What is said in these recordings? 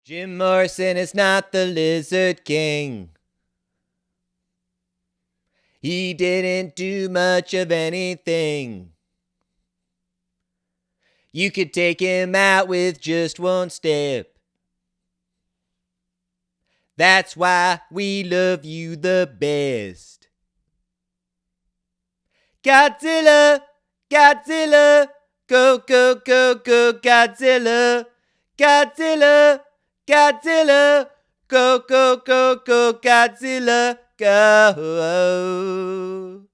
Jim Morrison is not the Lizard King. He didn't do much of anything. You could take him out with just one step. That's why we love you the best. Godzilla, Godzilla, go, go, go, go, Godzilla. Godzilla, Godzilla, go, go, go, go, Godzilla, go.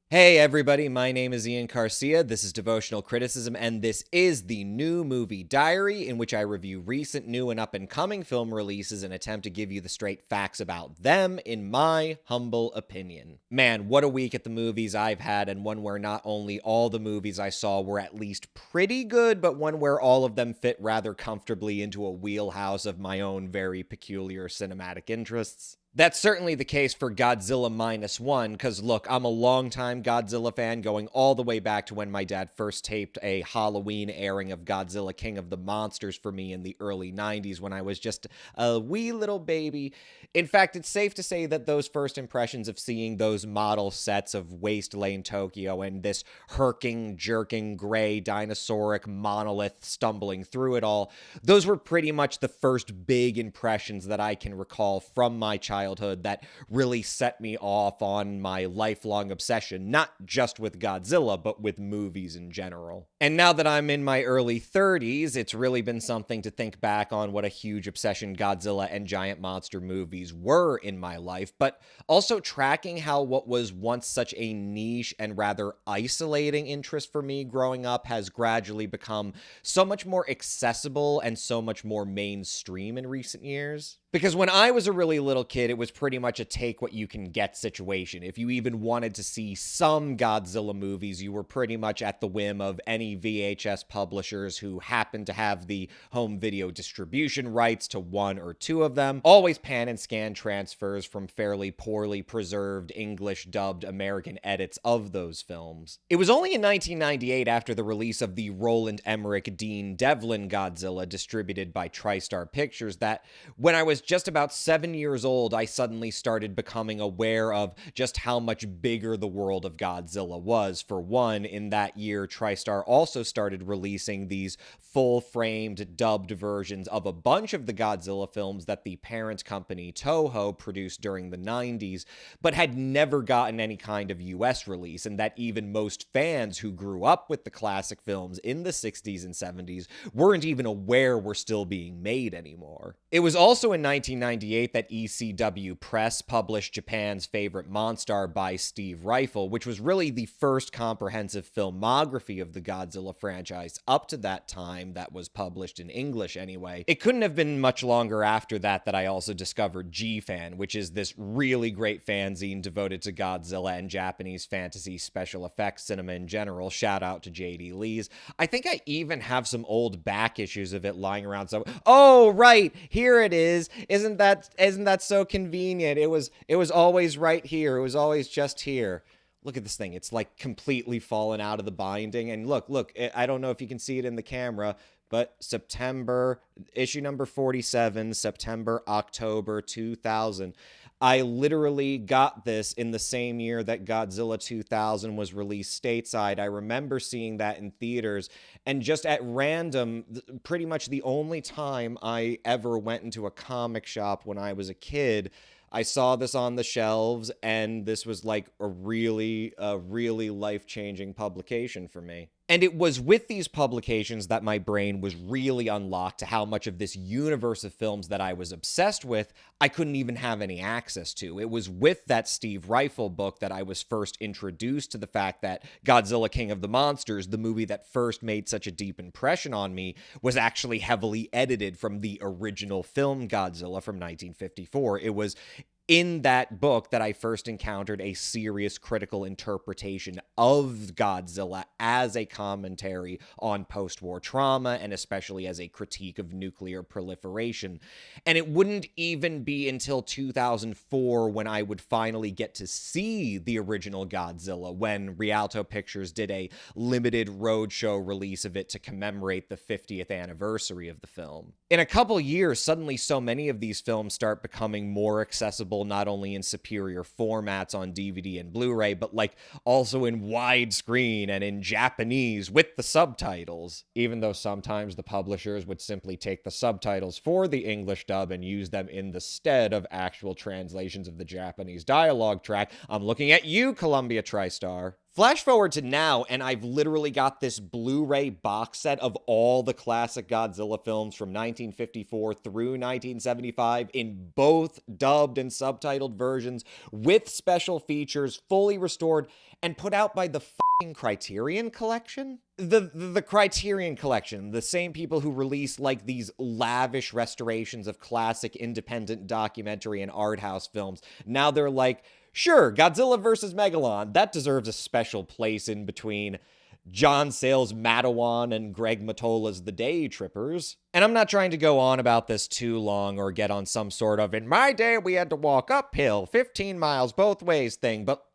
Hey everybody, my name is Ian Garcia, this is Devotional Criticism, and this is the New Movie Diary, in which I review recent, new, and up-and-coming film releases and attempt to give you the straight facts about them, in my humble opinion. Man, what a week at the movies I've had, and one where not only all the movies I saw were at least pretty good, but one where all of them fit rather comfortably into a wheelhouse of my own very peculiar cinematic interests. That's certainly the case for Godzilla Minus One, because look, I'm a longtime Godzilla fan, going all the way back to when my dad first taped a Halloween airing of Godzilla King of the Monsters for me in the early 90s when I was just a wee little baby. In fact, it's safe to say that those first impressions of seeing those model sets of Waste Lane Tokyo and this herking, jerking, gray, dinosauric monolith stumbling through it all, those were pretty much the first big impressions that I can recall from my childhood that really set me off on my lifelong obsession, not just with Godzilla, but with movies in general. And now that I'm in my early 30s, it's really been something to think back on what a huge obsession Godzilla and giant monster movies were in my life, but also tracking how what was once such a niche and rather isolating interest for me growing up has gradually become so much more accessible and so much more mainstream in recent years. Because when I was a really little kid, it was pretty much a take what you can get situation. If you even wanted to see some Godzilla movies, you were pretty much at the whim of any VHS publishers who happened to have the home video distribution rights to one or two of them. Always pan and scan transfers from fairly poorly preserved English dubbed American edits of those films. It was only in 1998, after the release of the Roland Emmerich Dean Devlin Godzilla distributed by TriStar Pictures, that when I was just about 7 years old, I suddenly started becoming aware of just how much bigger the world of Godzilla was. For one, in that year, TriStar also started releasing these full-framed, dubbed versions of a bunch of the Godzilla films that the parent company Toho produced during the 90s, but had never gotten any kind of US release, and that even most fans who grew up with the classic films in the 60s and 70s weren't even aware were still being made anymore. It was also in 1998 that ECW Press published Japan's Favorite Monstar by Steve Reifel, which was really the first comprehensive filmography of the Godzilla franchise up to that time that was published in English anyway. It couldn't have been much longer after that that I also discovered G-Fan, which is this really great fanzine devoted to Godzilla and Japanese fantasy special effects cinema in general. Shout out to JD Lees. I think I even have some old back issues of it lying around. So, oh right, here it is. Isn't that so convenient? It was always right here. It was always just here. Look at this thing. It's like completely fallen out of the binding. And look, I don't know if you can see it in the camera, but September, issue number 47, September, October 2000. I literally got this in the same year that Godzilla 2000 was released stateside. I remember seeing that in theaters, and just at random, pretty much the only time I ever went into a comic shop when I was a kid, I saw this on the shelves, and this was like a really life-changing publication for me. And it was with these publications that my brain was really unlocked to how much of this universe of films that I was obsessed with I couldn't even have any access to. It was with that Steve Reifel book that I was first introduced to the fact that Godzilla King of the Monsters, the movie that first made such a deep impression on me, was actually heavily edited from the original film Godzilla from 1954. in that book that I first encountered a serious critical interpretation of Godzilla as a commentary on post-war trauma and especially as a critique of nuclear proliferation. And it wouldn't even be until 2004 when I would finally get to see the original Godzilla, when Rialto Pictures did a limited roadshow release of it to commemorate the 50th anniversary of the film. In a couple years, suddenly so many of these films start becoming more accessible, not only in superior formats on DVD and Blu-ray, but also in widescreen and in Japanese with the subtitles, even though sometimes the publishers would simply take the subtitles for the English dub and use them in the stead of actual translations of the Japanese dialogue track. I'm looking at you, Columbia TriStar. Flash forward to now, and I've literally got this Blu-ray box set of all the classic Godzilla films from 1954 through 1975 in both dubbed and subtitled versions with special features, fully restored, and put out by the Criterion Collection? The Criterion Collection, the same people who release these lavish restorations of classic independent documentary and art house films. Now they're like, sure, Godzilla vs. Megalon, that deserves a special place in between John Sayles' Matawan and Greg Mottola's The Day Trippers. And I'm not trying to go on about this too long or get on some sort of, in my day we had to walk uphill 15 miles both ways thing, but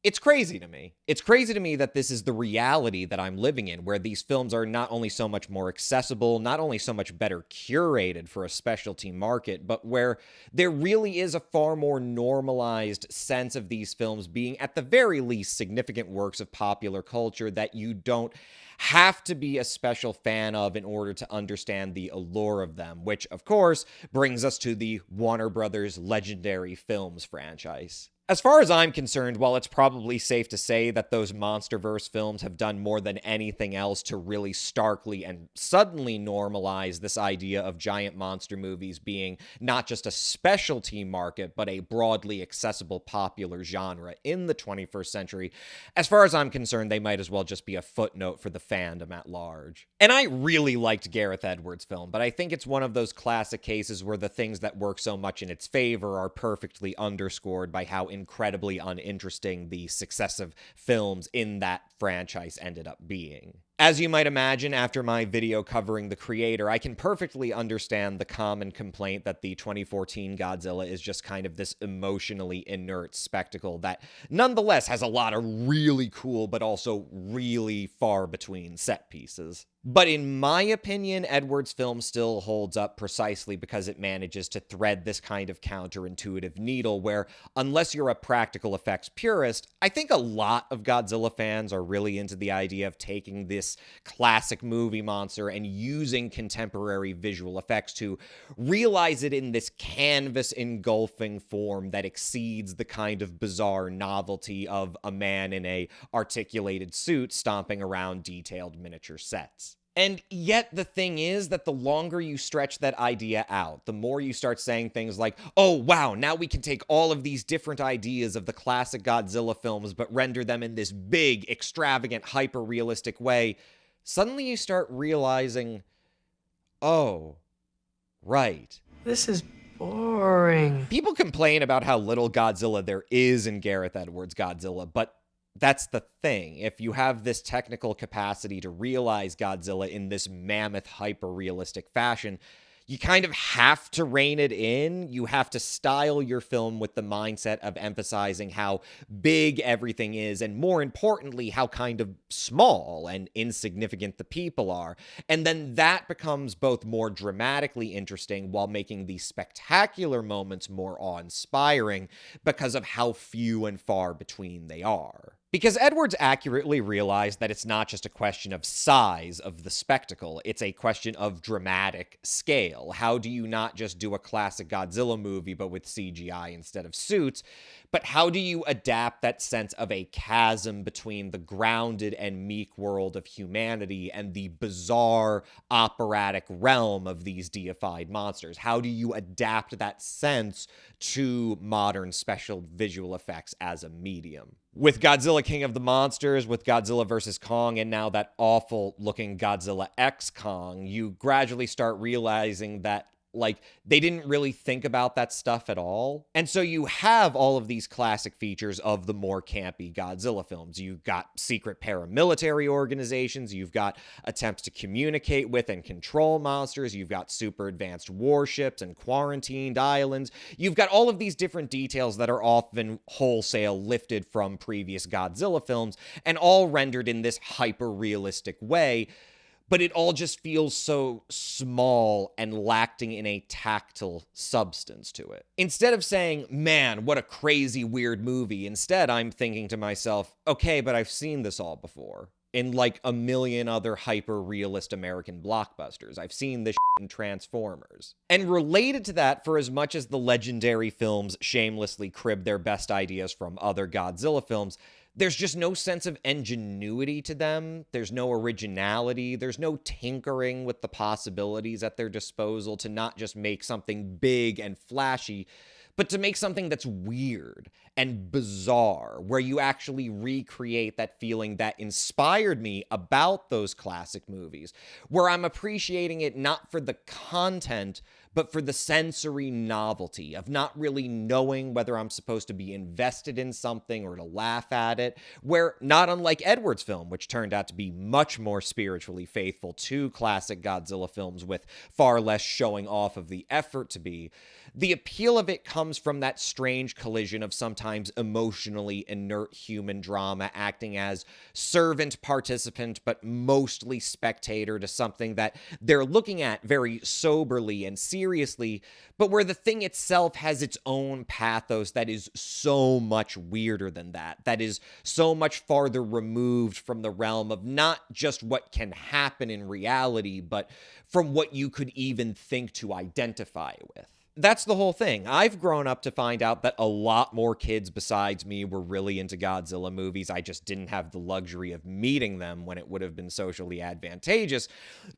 it's crazy to me. It's crazy to me that this is the reality that I'm living in, where these films are not only so much more accessible, not only so much better curated for a specialty market, but where there really is a far more normalized sense of these films being, at the very least, significant works of popular culture that you don't have to be a special fan of in order to understand the allure of them, which, of course, brings us to the Warner Brothers legendary films franchise. As far as I'm concerned, while it's probably safe to say that those Monsterverse films have done more than anything else to really starkly and suddenly normalize this idea of giant monster movies being not just a specialty market, but a broadly accessible popular genre in the 21st century, as far as I'm concerned, they might as well just be a footnote for the fandom at large. And I really liked Gareth Edwards' film, but I think it's one of those classic cases where the things that work so much in its favor are perfectly underscored by how incredibly uninteresting the successive films in that franchise ended up being. As you might imagine, after my video covering the creator, I can perfectly understand the common complaint that the 2014 Godzilla is just kind of this emotionally inert spectacle that nonetheless has a lot of really cool but also really far between set pieces. But in my opinion, Edwards' film still holds up precisely because it manages to thread this kind of counterintuitive needle where, unless you're a practical effects purist, I think a lot of Godzilla fans are really into the idea of taking this classic movie monster and using contemporary visual effects to realize it in this canvas engulfing form that exceeds the kind of bizarre novelty of a man in a articulated suit stomping around detailed miniature sets. And yet the thing is that the longer you stretch that idea out, the more you start saying things like, oh wow, now we can take all of these different ideas of the classic Godzilla films but render them in this big, extravagant, hyper-realistic way, suddenly you start realizing, oh, right. This is boring. People complain about how little Godzilla there is in Gareth Edwards' Godzilla, but that's the thing. If you have this technical capacity to realize Godzilla in this mammoth, hyper-realistic fashion, you kind of have to rein it in. You have to style your film with the mindset of emphasizing how big everything is, and more importantly, how kind of small and insignificant the people are. And then that becomes both more dramatically interesting while making the spectacular moments more awe-inspiring because of how few and far between they are. Because Edwards accurately realized that it's not just a question of size of the spectacle, it's a question of dramatic scale. How do you not just do a classic Godzilla movie but with CGI instead of suits, but how do you adapt that sense of a chasm between the grounded and meek world of humanity and the bizarre operatic realm of these deified monsters? How do you adapt that sense to modern special visual effects as a medium? With Godzilla King of the Monsters, with Godzilla vs. Kong, and now that awful-looking Godzilla X Kong, you gradually start realizing that Like, they didn't really think about that stuff at all. And so you have all of these classic features of the more campy Godzilla films. You've got secret paramilitary organizations, you've got attempts to communicate with and control monsters, you've got super advanced warships and quarantined islands. You've got all of these different details that are often wholesale lifted from previous Godzilla films and all rendered in this hyper-realistic way. But it all just feels so small and lacking in a tactile substance to it. Instead of saying, man, what a crazy weird movie, instead I'm thinking to myself, okay, but I've seen this all before. In like a million other hyper-realist American blockbusters. I've seen this in Transformers. And related to that, for as much as the legendary films shamelessly crib their best ideas from other Godzilla films, there's just no sense of ingenuity to them. There's no originality. There's no tinkering with the possibilities at their disposal to not just make something big and flashy, but to make something that's weird and bizarre, where you actually recreate that feeling that inspired me about those classic movies, where I'm appreciating it not for the content, but for the sensory novelty of not really knowing whether I'm supposed to be invested in something or to laugh at it, where, not unlike Edward's film, which turned out to be much more spiritually faithful to classic Godzilla films with far less showing off of the effort to be, the appeal of it comes from that strange collision of sometimes emotionally inert human drama acting as servant participant, but mostly spectator to something that they're looking at very soberly and seriously, but where the thing itself has its own pathos that is so much weirder than that, that is so much farther removed from the realm of not just what can happen in reality, but from what you could even think to identify with. That's the whole thing. I've grown up to find out that a lot more kids besides me were really into Godzilla movies. I just didn't have the luxury of meeting them when it would have been socially advantageous.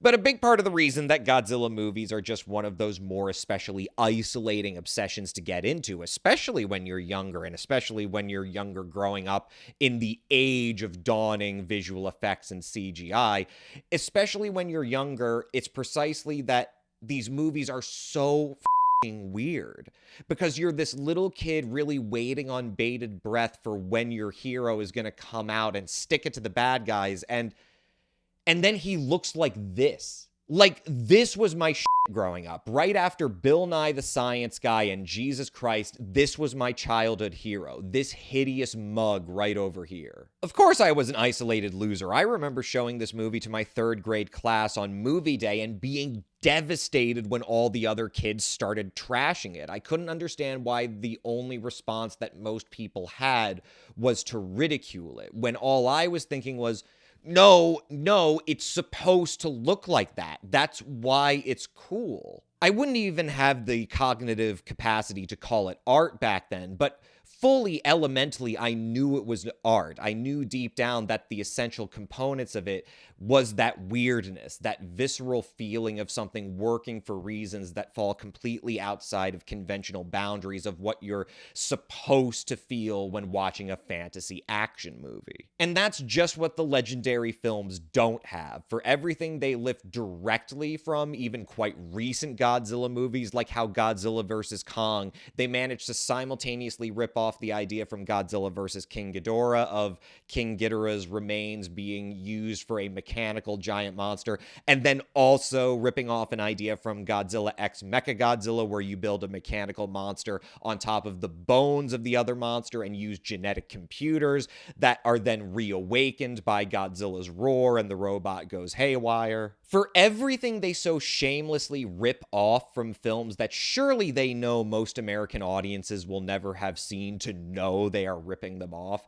But a big part of the reason that Godzilla movies are just one of those more especially isolating obsessions to get into, especially when you're younger, and especially when you're younger growing up in the age of dawning visual effects and CGI, especially when you're younger, it's precisely that these movies are so weird, because you're this little kid really waiting on bated breath for when your hero is going to come out and stick it to the bad guys, and then he looks like this. Like, this was my growing up. Right after Bill Nye the Science Guy and Jesus Christ, this was my childhood hero. This hideous mug right over here. Of course I was an isolated loser. I remember showing this movie to my third grade class on movie day and being devastated when all the other kids started trashing it. I couldn't understand why the only response that most people had was to ridicule it, when all I was thinking was, no, it's supposed to look like that. That's why it's cool. I wouldn't even have the cognitive capacity to call it art back then, but fully elementally, I knew it was art. I knew deep down that the essential components of it was that weirdness, that visceral feeling of something working for reasons that fall completely outside of conventional boundaries of what you're supposed to feel when watching a fantasy action movie. And that's just what the legendary films don't have. For everything they lift directly from even quite recent Godzilla movies, like how Godzilla vs. Kong, they managed to simultaneously rip off the idea from Godzilla vs. King Ghidorah of King Ghidorah's remains being used for a mechanical giant monster, and then also ripping off an idea from Godzilla X Mechagodzilla where you build a mechanical monster on top of the bones of the other monster and use genetic computers that are then reawakened by Godzilla's roar and the robot goes haywire. For everything they so shamelessly rip off from films that surely they know most American audiences will never have seen to know they are ripping them off,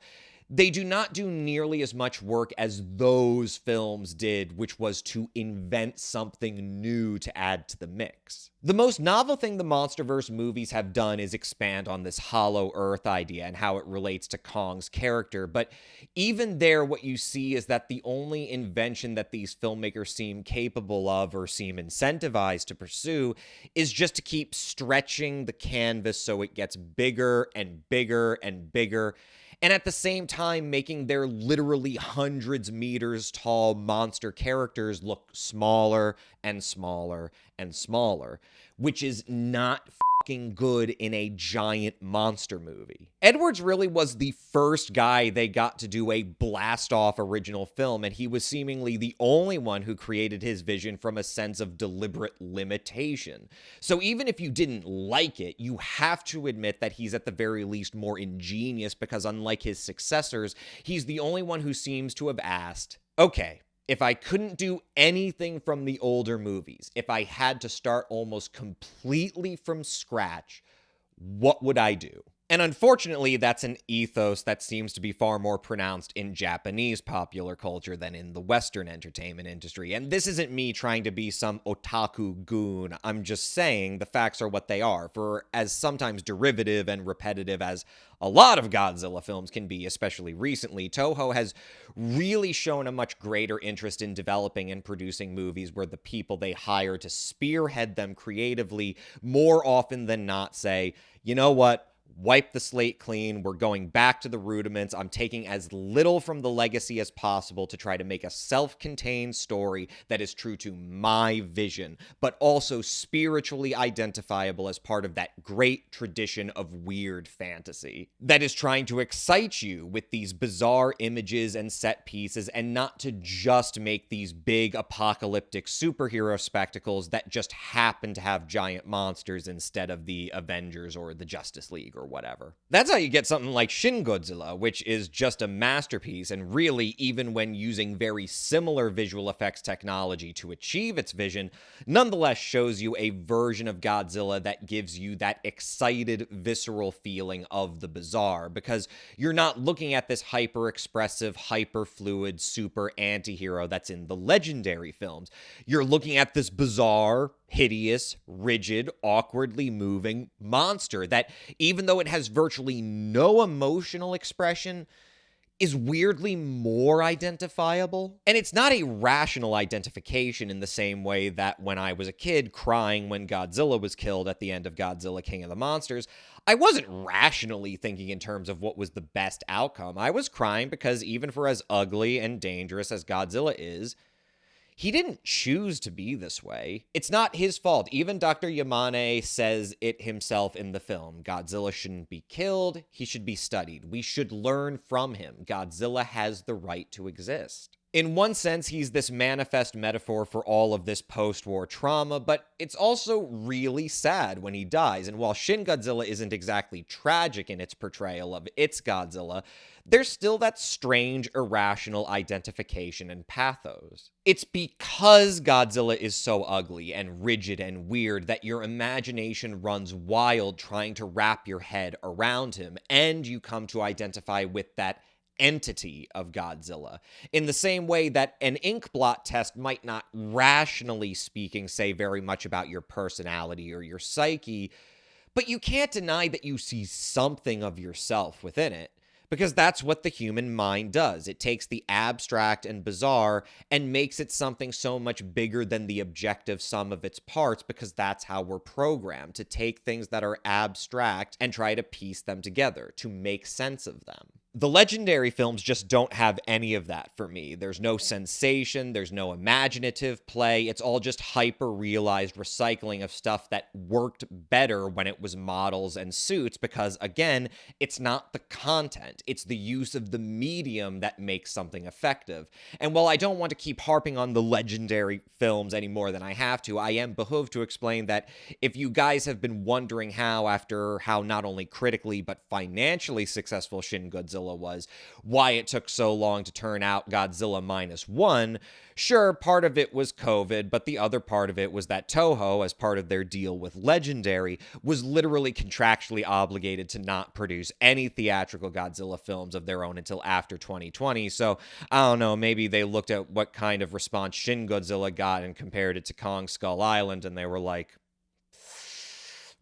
they do not do nearly as much work as those films did, which was to invent something new to add to the mix. The most novel thing the Monsterverse movies have done is expand on this hollow earth idea and how it relates to Kong's character, but even there what you see is that the only invention that these filmmakers seem capable of or seem incentivized to pursue is just to keep stretching the canvas so it gets bigger and bigger and bigger. and at the same time making their literally hundreds meters tall monster characters look smaller and smaller and smaller, which is not fucking good in a giant monster movie. Edwards really was the first guy they got to do a blast-off original film, and he was seemingly the only one who created his vision from a sense of deliberate limitation. So even if you didn't like it, you have to admit that he's at the very least more ingenious, because unlike his successors, he's the only one who seems to have asked, okay, if I couldn't do anything from the older movies, if I had to start almost completely from scratch, what would I do? And unfortunately, that's an ethos that seems to be far more pronounced in Japanese popular culture than in the Western entertainment industry. And this isn't me trying to be some otaku goon. I'm just saying the facts are what they are. For as sometimes derivative and repetitive as a lot of Godzilla films can be, especially recently, Toho has really shown a much greater interest in developing and producing movies where the people they hire to spearhead them creatively more often than not say, you know what? Wipe the slate clean. We're going back to the rudiments. I'm taking as little from the legacy as possible to try to make a self-contained story that is true to my vision, but also spiritually identifiable as part of that great tradition of weird fantasy that is trying to excite you with these bizarre images and set pieces, and not to just make these big apocalyptic superhero spectacles that just happen to have giant monsters instead of the Avengers or the Justice League or whatever. That's how you get something like Shin Godzilla, which is just a masterpiece, and really, even when using very similar visual effects technology to achieve its vision, nonetheless shows you a version of Godzilla that gives you that excited, visceral feeling of the bizarre, because you're not looking at this hyper-expressive, hyper-fluid, super anti-hero that's in the legendary films. You're looking at this bizarre, hideous, rigid, awkwardly moving monster that, even though it has virtually no emotional expression, is weirdly more identifiable. And it's not a rational identification in the same way that when I was a kid crying when Godzilla was killed at the end of Godzilla King of the Monsters, I wasn't rationally thinking in terms of what was the best outcome. I was crying because even for as ugly and dangerous as Godzilla is, he didn't choose to be this way. It's not his fault. Even Dr. Yamane says it himself in the film. Godzilla shouldn't be killed. He should be studied. We should learn from him. Godzilla has the right to exist. In one sense, he's this manifest metaphor for all of this post-war trauma, but it's also really sad when he dies. And while Shin Godzilla isn't exactly tragic in its portrayal of its Godzilla, there's still that strange, irrational identification and pathos. It's because Godzilla is so ugly and rigid and weird that your imagination runs wild trying to wrap your head around him, and you come to identify with that entity of Godzilla, in the same way that an ink blot test might not, rationally speaking, say very much about your personality or your psyche, but you can't deny that you see something of yourself within it. Because that's what the human mind does. It takes the abstract and bizarre and makes it something so much bigger than the objective sum of its parts, because that's how we're programmed, to take things that are abstract and try to piece them together, to make sense of them. The legendary films just don't have any of that for me. There's no sensation, there's no imaginative play, it's all just hyper-realized recycling of stuff that worked better when it was models and suits, because, again, it's not the content, it's the use of the medium that makes something effective. And while I don't want to keep harping on the legendary films any more than I have to, I am behooved to explain that if you guys have been wondering after how not only critically but financially successful Shin Godzilla was, why it took so long to turn out Godzilla Minus One, sure, part of it was COVID, but the other part of it was that Toho, as part of their deal with Legendary, was literally contractually obligated to not produce any theatrical Godzilla films of their own until after 2020, so I don't know, maybe they looked at what kind of response Shin Godzilla got and compared it to Kong Skull Island, and they were like,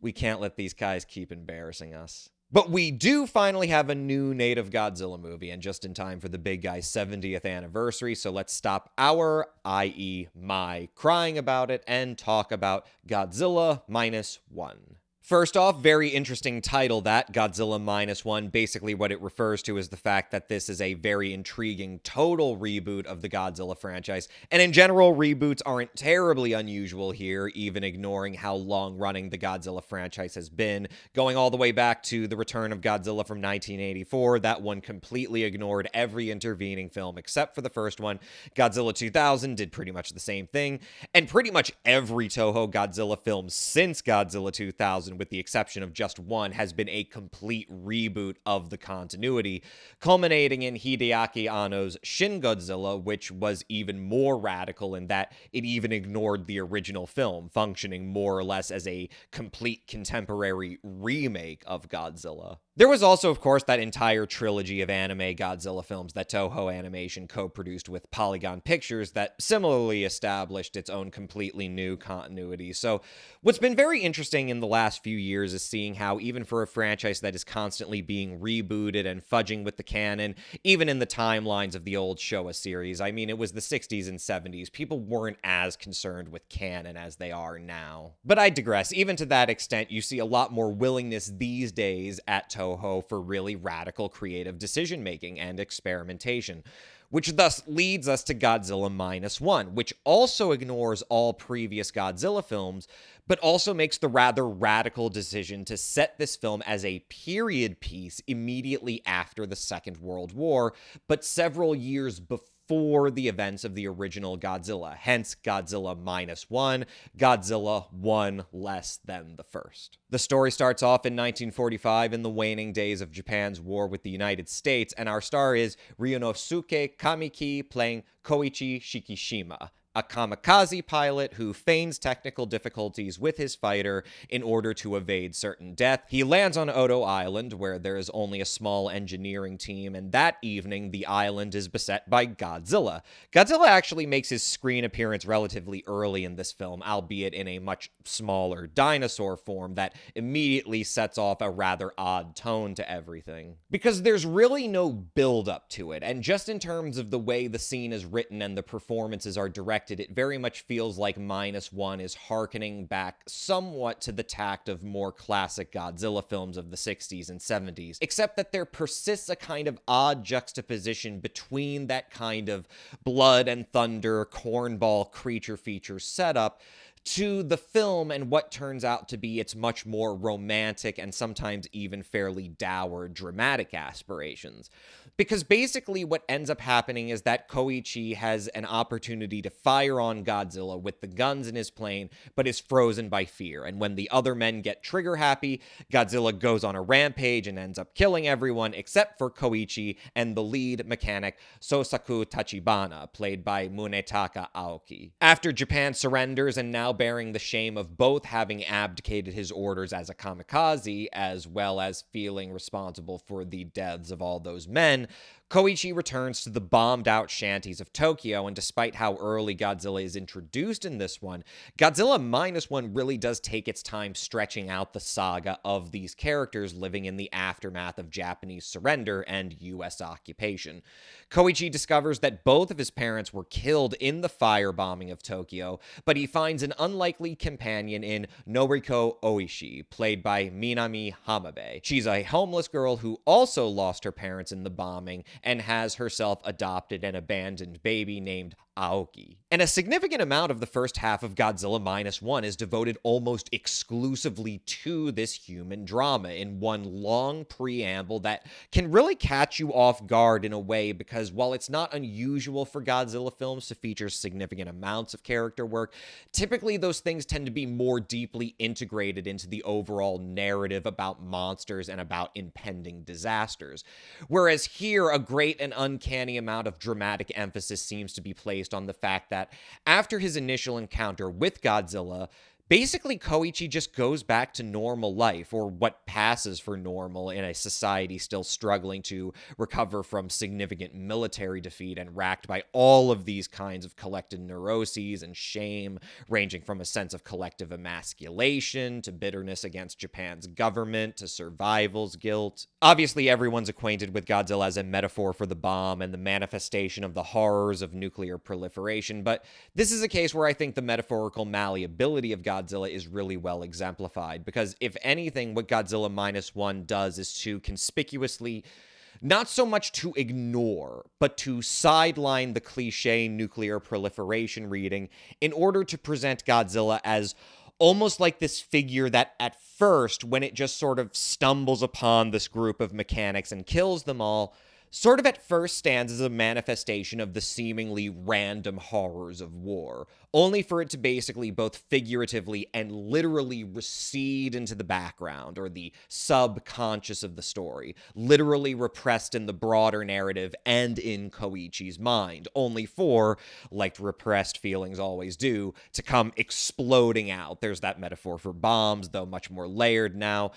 we can't let these guys keep embarrassing us. But we do finally have a new native Godzilla movie, and just in time for the big guy's 70th anniversary, so let's stop our, i.e. my, crying about it and talk about Godzilla Minus One. First off, very interesting title, that Godzilla Minus One. Basically what it refers to is the fact that this is a very intriguing total reboot of the Godzilla franchise. And in general, reboots aren't terribly unusual here, even ignoring how long-running the Godzilla franchise has been. Going all the way back to the return of Godzilla from 1984, that one completely ignored every intervening film except for the first one. Godzilla 2000 did pretty much the same thing. And pretty much every Toho Godzilla film since Godzilla 2000, with the exception of just one, has been a complete reboot of the continuity, culminating in Hideaki Anno's Shin Godzilla, which was even more radical in that it even ignored the original film, functioning more or less as a complete contemporary remake of Godzilla. There was also, of course, that entire trilogy of anime Godzilla films that Toho Animation co-produced with Polygon Pictures that similarly established its own completely new continuity. So what's been very interesting in the last few years is seeing how even for a franchise that is constantly being rebooted and fudging with the canon, even in the timelines of the old Showa series, I mean, it was the 60s and 70s, people weren't as concerned with canon as they are now. But I digress. Even to that extent, you see a lot more willingness these days at Toho for really radical creative decision-making and experimentation, which thus leads us to Godzilla Minus One, which also ignores all previous Godzilla films, but also makes the rather radical decision to set this film as a period piece immediately after the Second World War, but several years before the events of the original Godzilla, hence Godzilla Minus One, Godzilla one less than the first. The story starts off in 1945 in the waning days of Japan's war with the United States, and our star is Ryunosuke Kamiki playing Koichi Shikishima, a kamikaze pilot who feigns technical difficulties with his fighter in order to evade certain death. He lands on Odo Island, where there is only a small engineering team, and that evening the island is beset by Godzilla. Godzilla actually makes his screen appearance relatively early in this film, albeit in a much smaller dinosaur form that immediately sets off a rather odd tone to everything. Because there's really no build-up to it, and just in terms of the way the scene is written and the performances are directed, it very much feels like Minus One is hearkening back somewhat to the tact of more classic Godzilla films of the 60s and 70s, except that there persists a kind of odd juxtaposition between that kind of blood and thunder cornball creature feature setup to the film and what turns out to be its much more romantic and sometimes even fairly dour dramatic aspirations. Because basically what ends up happening is that Koichi has an opportunity to fire on Godzilla with the guns in his plane, but is frozen by fear. And when the other men get trigger happy, Godzilla goes on a rampage and ends up killing everyone except for Koichi and the lead mechanic Sosaku Tachibana, played by Munetaka Aoki. After Japan surrenders and now bearing the shame of both having abdicated his orders as a kamikaze, as well as feeling responsible for the deaths of all those men, Koichi returns to the bombed-out shanties of Tokyo, and despite how early Godzilla is introduced in this one, Godzilla Minus One really does take its time stretching out the saga of these characters living in the aftermath of Japanese surrender and US occupation. Koichi discovers that both of his parents were killed in the firebombing of Tokyo, but he finds an unlikely companion in Noriko Oishi, played by Minami Hamabe. She's a homeless girl who also lost her parents in the bombing and has herself adopted an abandoned baby named Aoki. And a significant amount of the first half of Godzilla Minus One is devoted almost exclusively to this human drama in one long preamble that can really catch you off guard in a way, because while it's not unusual for Godzilla films to feature significant amounts of character work, typically those things tend to be more deeply integrated into the overall narrative about monsters and about impending disasters. Whereas here, a great and uncanny amount of dramatic emphasis seems to be placed on the fact that after his initial encounter with Godzilla, basically Koichi just goes back to normal life, or what passes for normal in a society still struggling to recover from significant military defeat and racked by all of these kinds of collective neuroses and shame, ranging from a sense of collective emasculation to bitterness against Japan's government to survival's guilt. Obviously, everyone's acquainted with Godzilla as a metaphor for the bomb and the manifestation of the horrors of nuclear proliferation, but this is a case where I think the metaphorical malleability of Godzilla Godzilla is really well exemplified, because if anything, what Godzilla Minus One does is to conspicuously, not so much to ignore, but to sideline the cliche nuclear proliferation reading in order to present Godzilla as almost like this figure that at first, when it just sort of stumbles upon this group of mechanics and kills them all, sort of at first stands as a manifestation of the seemingly random horrors of war, only for it to basically both figuratively and literally recede into the background, or the subconscious of the story, literally repressed in the broader narrative and in Koichi's mind, only for, like repressed feelings always do, to come exploding out. There's that metaphor for bombs, though much more layered now,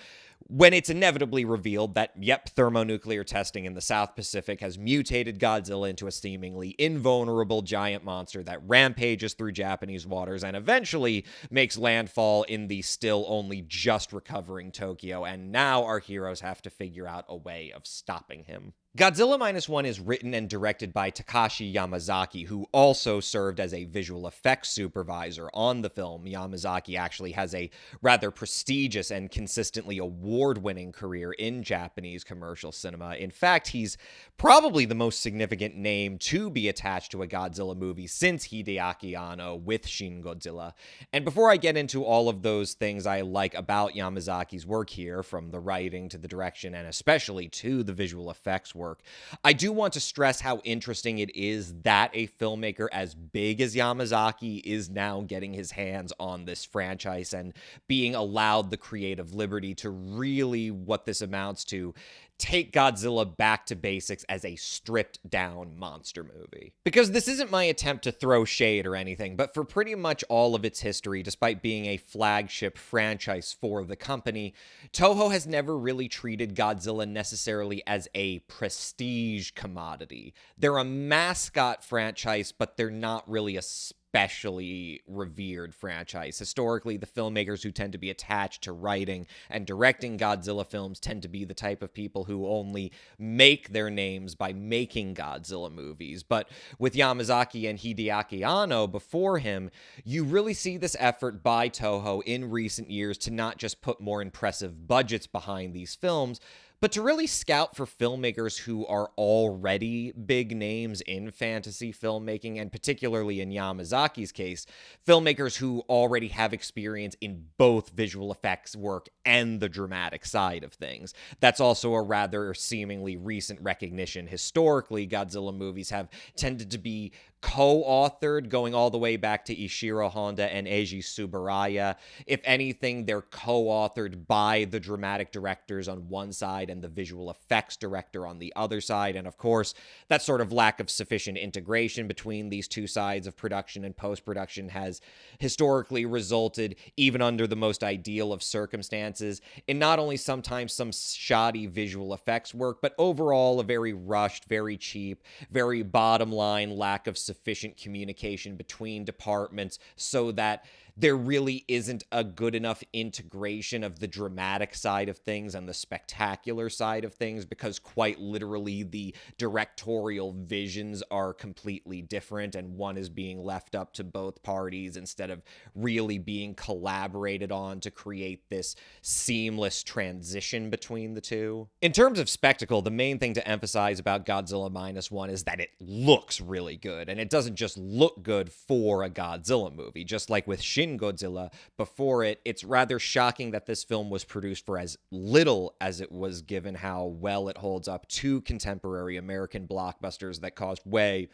when it's inevitably revealed that, yep, thermonuclear testing in the South Pacific has mutated Godzilla into a seemingly invulnerable giant monster that rampages through Japanese waters and eventually makes landfall in the still only just recovering Tokyo, and now our heroes have to figure out a way of stopping him. Godzilla Minus One is written and directed by Takashi Yamazaki, who also served as a visual effects supervisor on the film. Yamazaki actually has a rather prestigious and consistently award-winning career in Japanese commercial cinema. In fact, he's probably the most significant name to be attached to a Godzilla movie since Hideaki Anno with Shin Godzilla. And before I get into all of those things I like about Yamazaki's work here, from the writing to the direction and especially to the visual effects work, I do want to stress how interesting it is that a filmmaker as big as Yamazaki is now getting his hands on this franchise and being allowed the creative liberty to really, what this amounts to, take Godzilla back to basics as a stripped-down monster movie. Because this isn't my attempt to throw shade or anything, but for pretty much all of its history, despite being a flagship franchise for the company, Toho has never really treated Godzilla necessarily as a prestige commodity. They're a mascot franchise, but they're not really a especially revered franchise. Historically, the filmmakers who tend to be attached to writing and directing Godzilla films tend to be the type of people who only make their names by making Godzilla movies. But with Yamazaki and Hideaki Anno before him, you really see this effort by Toho in recent years to not just put more impressive budgets behind these films, but to really scout for filmmakers who are already big names in fantasy filmmaking, and particularly in Yamazaki's case, filmmakers who already have experience in both visual effects work and the dramatic side of things. That's also a rather seemingly recent recognition. Historically, Godzilla movies have tended to be co-authored, going all the way back to Ishiro Honda and Eiji Tsuburaya. If anything, they're co-authored by the dramatic directors on one side and the visual effects director on the other side. And of course, that sort of lack of sufficient integration between these two sides of production and post-production has historically resulted, even under the most ideal of circumstances, in not only sometimes some shoddy visual effects work, but overall a very rushed, very cheap, very bottom line lack of sufficient communication between departments, so that there really isn't a good enough integration of the dramatic side of things and the spectacular side of things, because quite literally the directorial visions are completely different, and one is being left up to both parties instead of really being collaborated on to create this seamless transition between the two. In terms of spectacle, the main thing to emphasize about Godzilla Minus One is that it looks really good, and it doesn't just look good for a Godzilla movie. Just like with Shin Godzilla before it, it's rather shocking that this film was produced for as little as it was, given how well it holds up to contemporary American blockbusters that cost way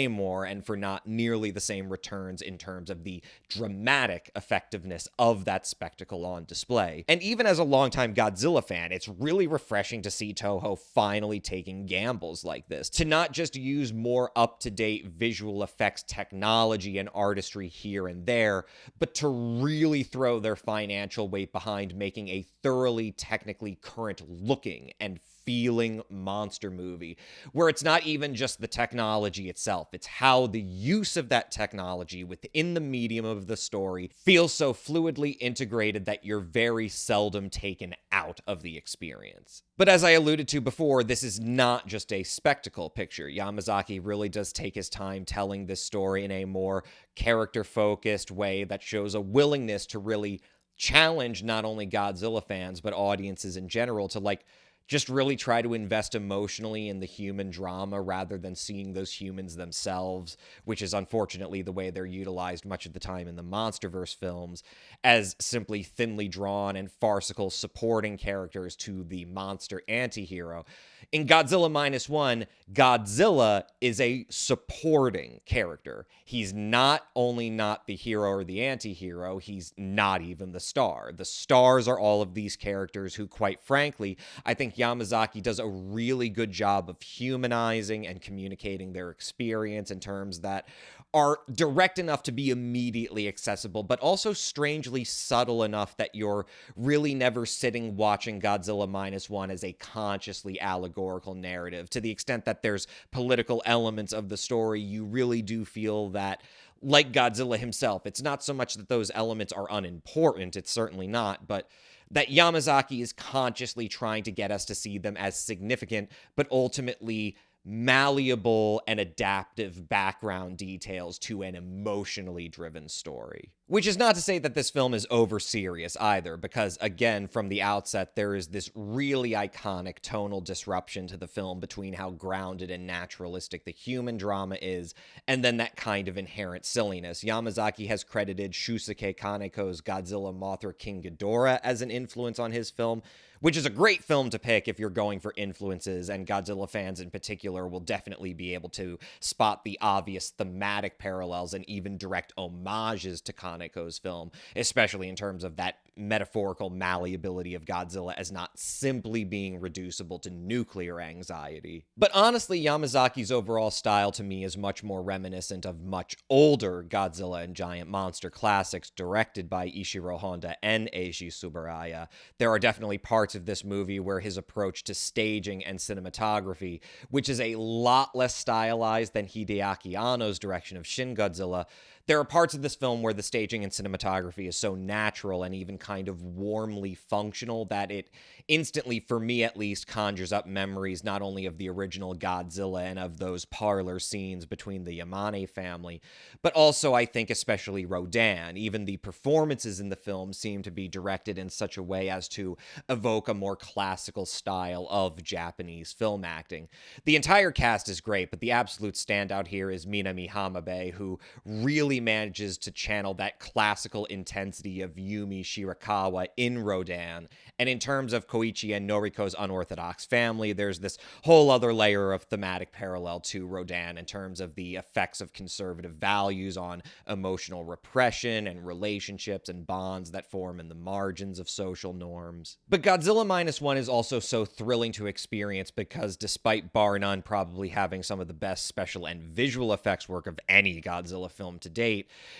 more, and for not nearly the same returns in terms of the dramatic effectiveness of that spectacle on display. And even as a longtime Godzilla fan, it's really refreshing to see Toho finally taking gambles like this, to not just use more up-to-date visual effects technology and artistry here and there, but to really throw their financial weight behind making a thoroughly technically current looking and feeling monster movie, where it's not even just the technology itself, it's how the use of that technology within the medium of the story feels so fluidly integrated that you're very seldom taken out of the experience. But as I alluded to before, this is not just a spectacle picture. Yamazaki really does take his time telling this story in a more character-focused, earnest way that shows a willingness to really challenge not only Godzilla fans, but audiences in general to like just really try to invest emotionally in the human drama rather than seeing those humans themselves, which is unfortunately the way they're utilized much of the time in the Monsterverse films, as simply thinly drawn and farcical supporting characters to the monster anti-hero. In Godzilla Minus One, Godzilla is a supporting character. He's not only not the hero or the anti-hero, he's not even the star. The stars are all of these characters who, quite frankly, I think Yamazaki does a really good job of humanizing and communicating their experience in terms that are direct enough to be immediately accessible, but also strangely subtle enough that you're really never sitting watching Godzilla Minus One as a consciously allegorical narrative. To the extent that there's political elements of the story, you really do feel that, like Godzilla himself, it's not so much that those elements are unimportant, it's certainly not, but that Yamazaki is consciously trying to get us to see them as significant, but ultimately malleable and adaptive background details to an emotionally driven story. Which is not to say that this film is over serious either, because again, from the outset, there is this really iconic tonal disruption to the film between how grounded and naturalistic the human drama is, and then that kind of inherent silliness. Yamazaki has credited Shusuke Kaneko's Godzilla Mothra King Ghidorah as an influence on his film, which is a great film to pick if you're going for influences, and Godzilla fans in particular will definitely be able to spot the obvious thematic parallels and even direct homages to Kaneko's film, especially in terms of that metaphorical malleability of Godzilla as not simply being reducible to nuclear anxiety. But honestly, Yamazaki's overall style to me is much more reminiscent of much older Godzilla and Giant Monster classics directed by Ishiro Honda and Eiji Tsuburaya. There are definitely parts of this movie where his approach to staging and cinematography, which is a lot less stylized than Hideaki Anno's direction of Shin Godzilla, there are parts of this film where the staging and cinematography is so natural and even kind of warmly functional that it instantly, for me at least, conjures up memories not only of the original Godzilla and of those parlor scenes between the Yamane family, but also, I think, especially Rodan. Even the performances in the film seem to be directed in such a way as to evoke a more classical style of Japanese film acting. The entire cast is great, but the absolute standout here is Minami Hamabe, who really manages to channel that classical intensity of Yumi Shirakawa in Rodan. And in terms of Koichi and Noriko's unorthodox family, there's this whole other layer of thematic parallel to Rodan in terms of the effects of conservative values on emotional repression and relationships and bonds that form in the margins of social norms. But Godzilla Minus One is also so thrilling to experience because despite bar none probably having some of the best special and visual effects work of any Godzilla film to date,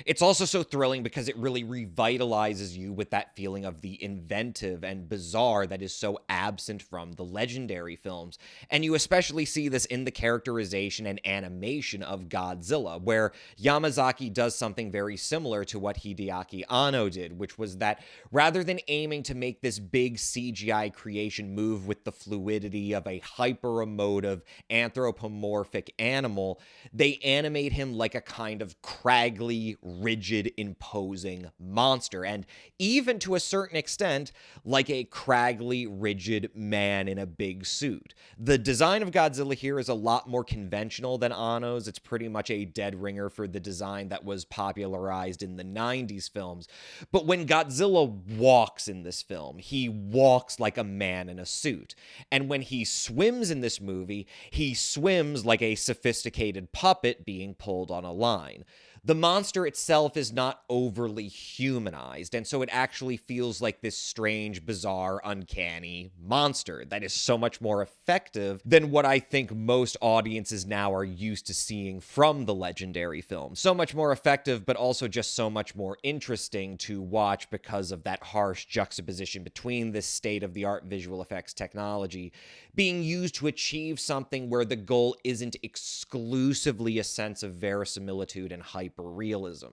it's also so thrilling because it really revitalizes you with that feeling of the inventive and bizarre that is so absent from the legendary films. And you especially see this in the characterization and animation of Godzilla, where Yamazaki does something very similar to what Hideaki Anno did, which was that rather than aiming to make this big CGI creation move with the fluidity of a hyper-emotive, anthropomorphic animal, they animate him like a kind of craggly, rigid, imposing monster, and even to a certain extent, like a craggly, rigid man in a big suit. The design of Godzilla here is a lot more conventional than Anno's. It's pretty much a dead ringer for the design that was popularized in the 90s films. But when Godzilla walks in this film, he walks like a man in a suit. And when he swims in this movie, he swims like a sophisticated puppet being pulled on a line. The monster itself is not overly humanized, and so it actually feels like this strange, bizarre, uncanny monster that is so much more effective than what I think most audiences now are used to seeing from the legendary film. So much more effective, but also just so much more interesting to watch because of that harsh juxtaposition between this state-of-the-art visual effects technology being used to achieve something where the goal isn't exclusively a sense of verisimilitude and hyper hyper-realism,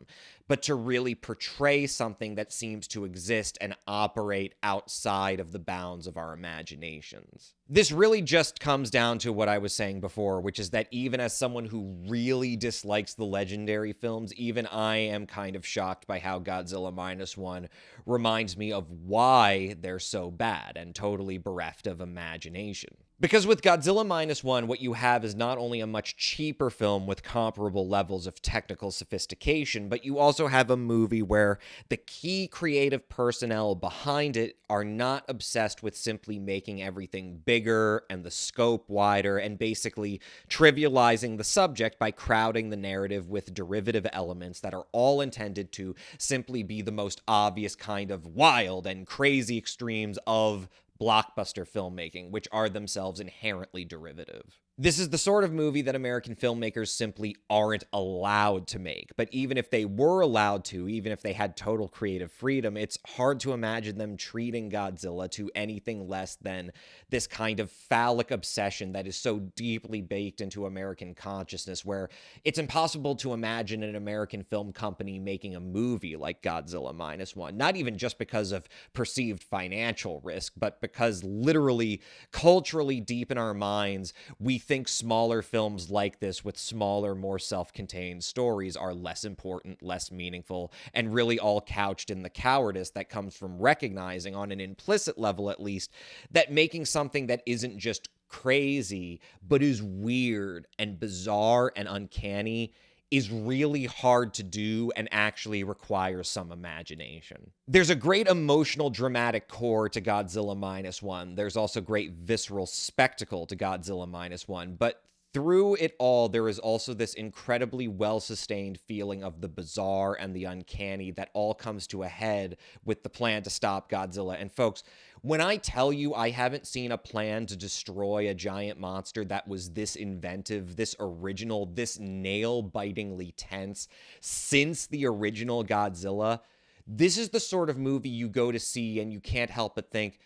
but to really portray something that seems to exist and operate outside of the bounds of our imaginations. This really just comes down to what I was saying before, which is that even as someone who really dislikes the legendary films, even I am kind of shocked by how Godzilla Minus One reminds me of why they're so bad and totally bereft of imagination. Because with Godzilla Minus One, what you have is not only a much cheaper film with comparable levels of technical sophistication, but you also have a movie where the key creative personnel behind it are not obsessed with simply making everything bigger and the scope wider and basically trivializing the subject by crowding the narrative with derivative elements that are all intended to simply be the most obvious kind of wild and crazy extremes of blockbuster filmmaking, which are themselves inherently derivative. This is the sort of movie that American filmmakers simply aren't allowed to make. But even if they were allowed to, even if they had total creative freedom, it's hard to imagine them treating Godzilla to anything less than this kind of phallic obsession that is so deeply baked into American consciousness, where it's impossible to imagine an American film company making a movie like Godzilla Minus One. Not even just because of perceived financial risk, but because literally, culturally deep in our minds, we think smaller films like this with smaller, more self-contained stories are less important, less meaningful, and really all couched in the cowardice that comes from recognizing, on an implicit level at least, that making something that isn't just crazy, but is weird and bizarre and uncanny is really hard to do and actually requires some imagination. There's a great emotional, dramatic core to Godzilla Minus One. There's also great visceral spectacle to Godzilla Minus One, but through it all, there is also this incredibly well-sustained feeling of the bizarre and the uncanny that all comes to a head with the plan to stop Godzilla. And folks, when I tell you I haven't seen a plan to destroy a giant monster that was this inventive, this original, this nail-bitingly tense since the original Godzilla, this is the sort of movie you go to see and you can't help but think,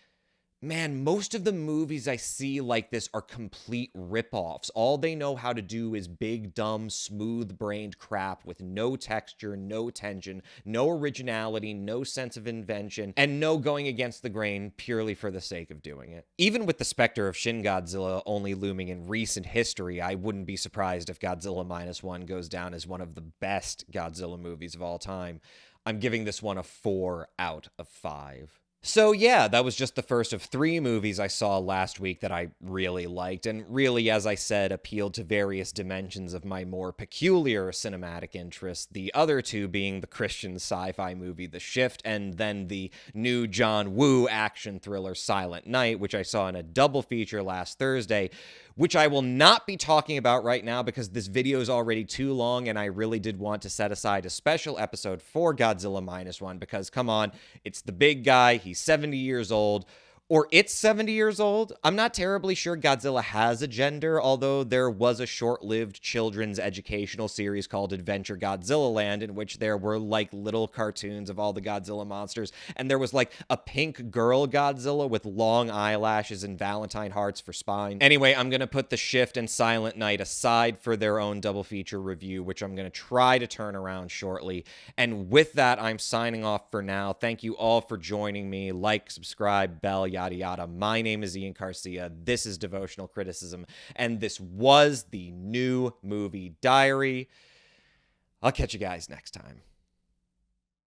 man, most of the movies I see like this are complete ripoffs. All they know how to do is big, dumb, smooth-brained crap with no texture, no tension, no originality, no sense of invention, and no going against the grain purely for the sake of doing it. Even with the specter of Shin Godzilla only looming in recent history, I wouldn't be surprised if Godzilla Minus One goes down as one of the best Godzilla movies of all time. I'm giving this one a 4 out of 5. So yeah, that was just the first of 3 movies I saw last week that I really liked, and really, as I said, appealed to various dimensions of my more peculiar cinematic interests, the other 2 being the Christian sci-fi movie The Shift, and then the new John Woo action thriller Silent Night, which I saw in a double feature last Thursday, which I will not be talking about right now because this video is already too long, and I really did want to set aside a special episode for Godzilla Minus One because, come on, it's the big guy, he's 70 years old, or it's 70 years old. I'm not terribly sure Godzilla has a gender, although there was a short-lived children's educational series called Adventure Godzilla Land in which there were, like, little cartoons of all the Godzilla monsters, and there was, like, a pink girl Godzilla with long eyelashes and Valentine hearts for spine. Anyway, I'm gonna put The Shift and Silent Night aside for their own double feature review, which I'm gonna try to turn around shortly, and with that, I'm signing off for now. Thank you all for joining me. Like, subscribe, bell, yada yada. My name is Ian Garcia. This is Devotional Criticism, and this was the new movie diary. I'll catch you guys next time.